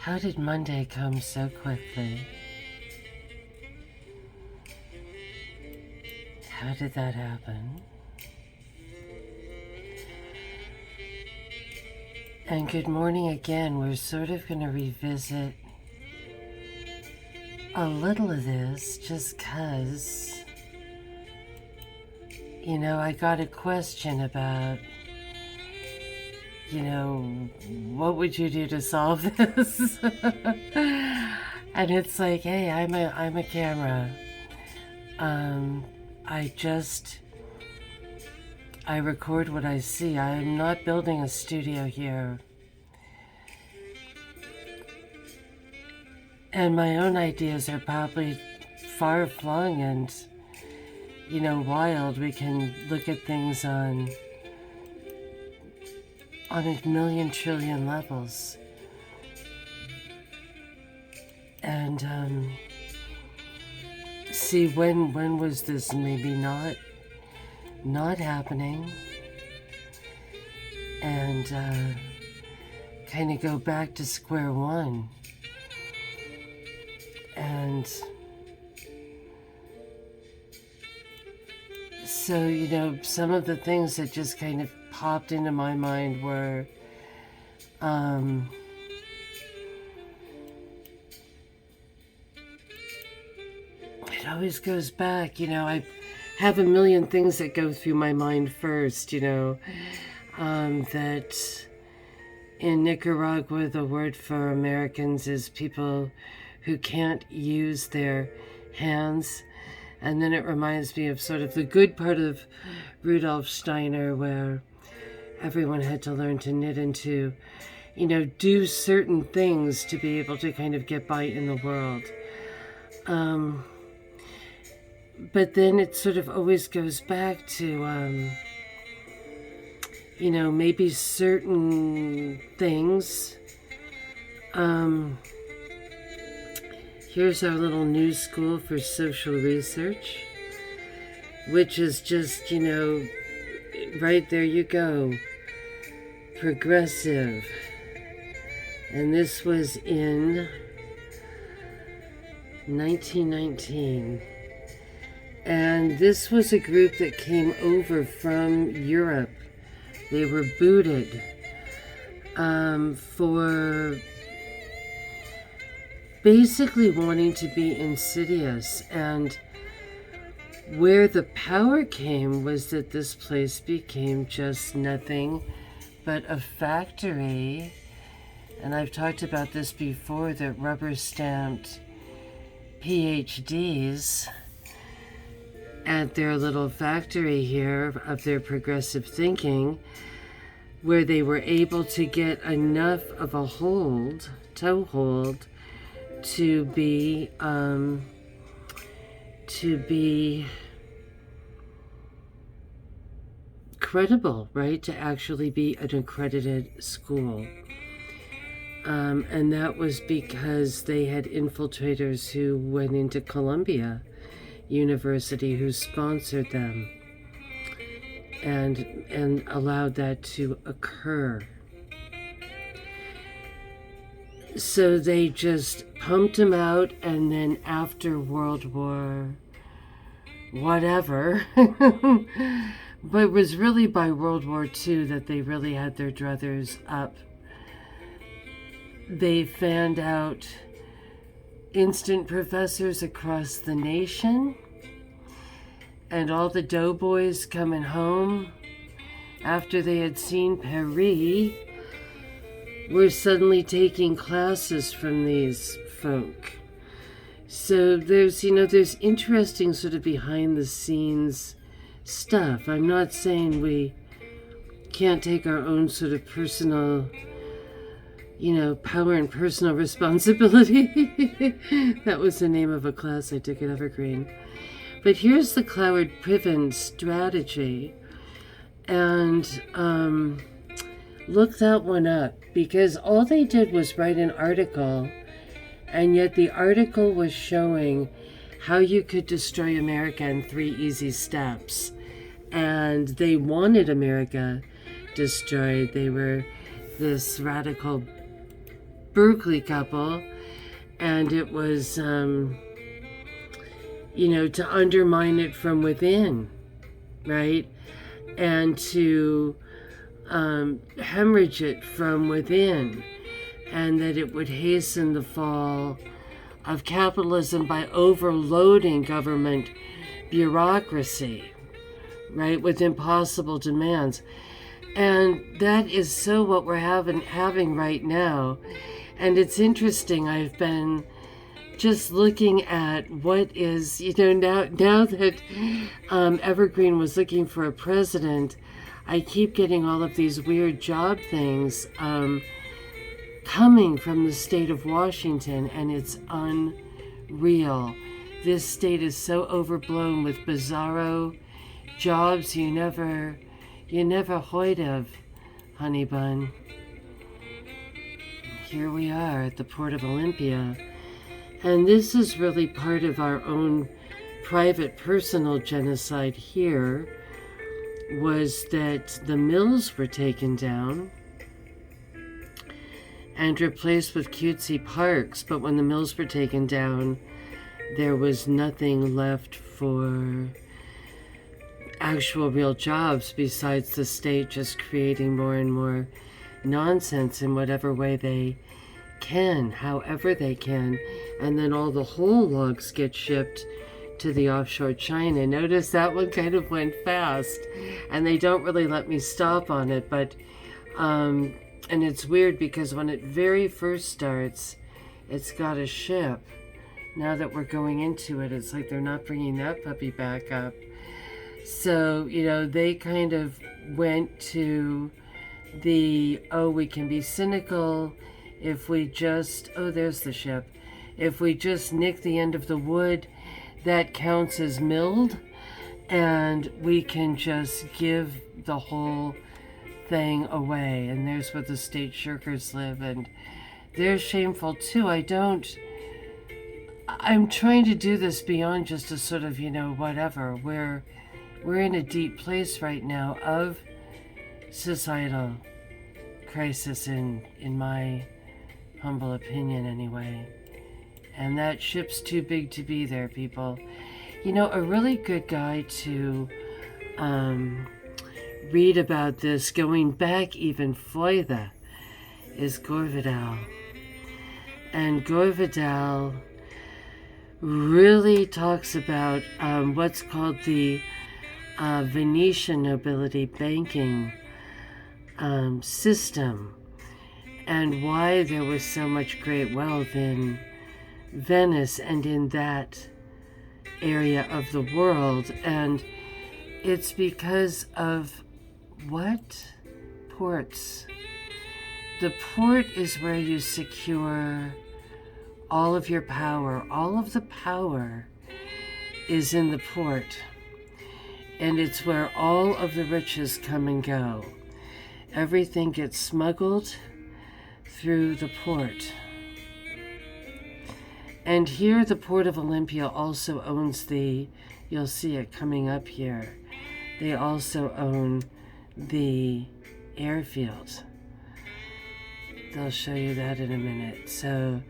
How did Monday come so quickly? How did that happen? And good morning again. We're sort of going to revisit a little of this just because, I got a question about, what would you do to solve this? And it's like, hey, I'm a camera. I record what I see. I'm not building a studio here. And my own ideas are probably far flung and, wild. We can look at things on a million trillion levels. And see when was this maybe not happening, and kind of go back to square one. And so, some of the things that just kind of popped into my mind were it always goes back, I have a million things that go through my mind first, that in Nicaragua the word for Americans is people who can't use their hands. And then it reminds me of sort of the good part of Rudolf Steiner, where everyone had to learn to knit and to, do certain things to be able to kind of get by in the world. But then it sort of always goes back to, maybe certain things. Here's our little new school for social research, which is just, right there you go, progressive. And this was in 1919. And this was a group that came over from Europe. They were booted for basically wanting to be insidious. And where the power came was that this place became just nothing but a factory. And I've talked about this before, that rubber stamped PhDs at their little factory here of their progressive thinking, where they were able to get enough of a toehold to be credible, right? To actually be an accredited school. And that was because they had infiltrators who went into Columbia University who sponsored them and allowed that to occur. So they just pumped them out, and then after World War whatever, but it was really by World War II that they really had their druthers up. They fanned out instant professors across the nation, and all the doughboys coming home after they had seen Paris were suddenly taking classes from these folk. So there's interesting sort of behind the scenes stuff. I'm not saying we can't take our own sort of personal, power and personal responsibility. That was the name of a class I took at Evergreen. But here's the Cloward Priven strategy. And look that one up, because all they did was write an article, and yet the article was showing how you could destroy America in 3 easy steps. And they wanted America destroyed. They were this radical Berkeley couple, and it was, to undermine it from within, right? And to hemorrhage it from within, and that it would hasten the fall of capitalism by overloading government bureaucracy, right, with impossible demands. And that is so what we're having right now. And it's interesting, I've been just looking at what is, now that Evergreen was looking for a president, I keep getting all of these weird job things coming from the state of Washington, and it's unreal. This state is so overblown with bizarro jobs you never heard of, honey bun. Here we are at the Port of Olympia, and this is really part of our own private personal genocide here, was that the mills were taken down and replaced with cutesy parks. But when the mills were taken down, there was nothing left for actual real jobs besides the state just creating more and more nonsense in whatever way they can, however they can. And then all the whole logs get shipped to the offshore China. Notice that one kind of went fast, and they don't really let me stop on it, but and it's weird because when it very first starts, it's got a ship. Now that we're going into it, it's like they're not bringing that puppy back up. So, they kind of went to we can be cynical if we just, there's the ship. If we just nick the end of the wood, that counts as milled, and we can just give the whole thing away. And there's where the state shirkers live, and they're shameful too. I'm trying to do this beyond just a sort of, whatever. We're in a deep place right now of societal crisis, in my humble opinion anyway. And that ship's too big to be there, people. A really good guy to read about this, going back even further, is Gore Vidal. And Gore Vidal really talks about what's called the Venetian nobility banking system, and why there was so much great wealth in Venice and in that area of the world. And it's because of what? Ports. The port is where you secure all of your power. All of the power is in the port, and it's where all of the riches come and go. Everything gets smuggled through the port. And here the Port of Olympia also owns you'll see it coming up here, they also own the airfield. They'll show you that in a minute. So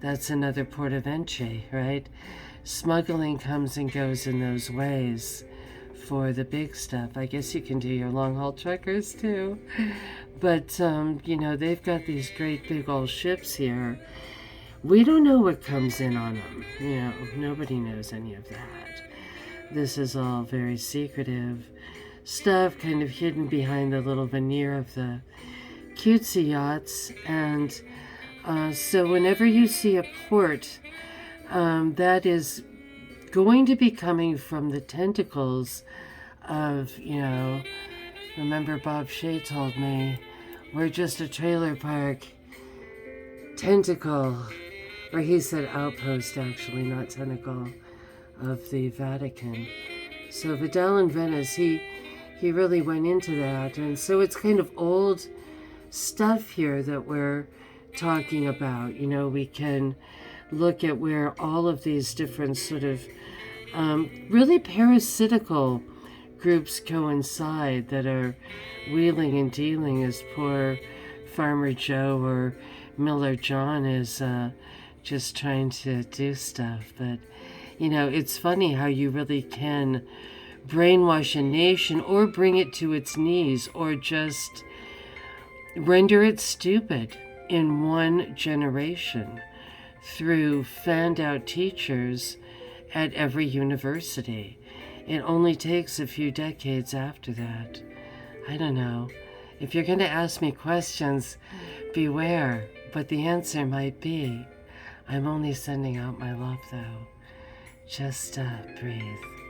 that's another port of entry, right? Smuggling comes and goes in those ways for the big stuff. I guess you can do your long haul truckers too. But, they've got these great big old ships here. We don't know what comes in on them. Nobody knows any of that. This is all very secretive stuff, kind of hidden behind the little veneer of the cutesy yachts. And so whenever you see a port, that is going to be coming from the tentacles of, remember Bob Shea told me, we're just a trailer park tentacle, or he said outpost actually, not tentacle, of the Vatican. So Vidal in Venice, he really went into that. And so it's kind of old stuff here that we're talking about. We can look at where all of these different sort of really parasitical groups coincide that are wheeling and dealing, as poor Farmer Joe or Miller John is just trying to do stuff. But, it's funny how you really can brainwash a nation or bring it to its knees or just render it stupid in one generation through fanned out teachers at every university. It only takes a few decades after that. I don't know. If you're going to ask me questions, beware. But the answer might be, I'm only sending out my love, though. Just breathe.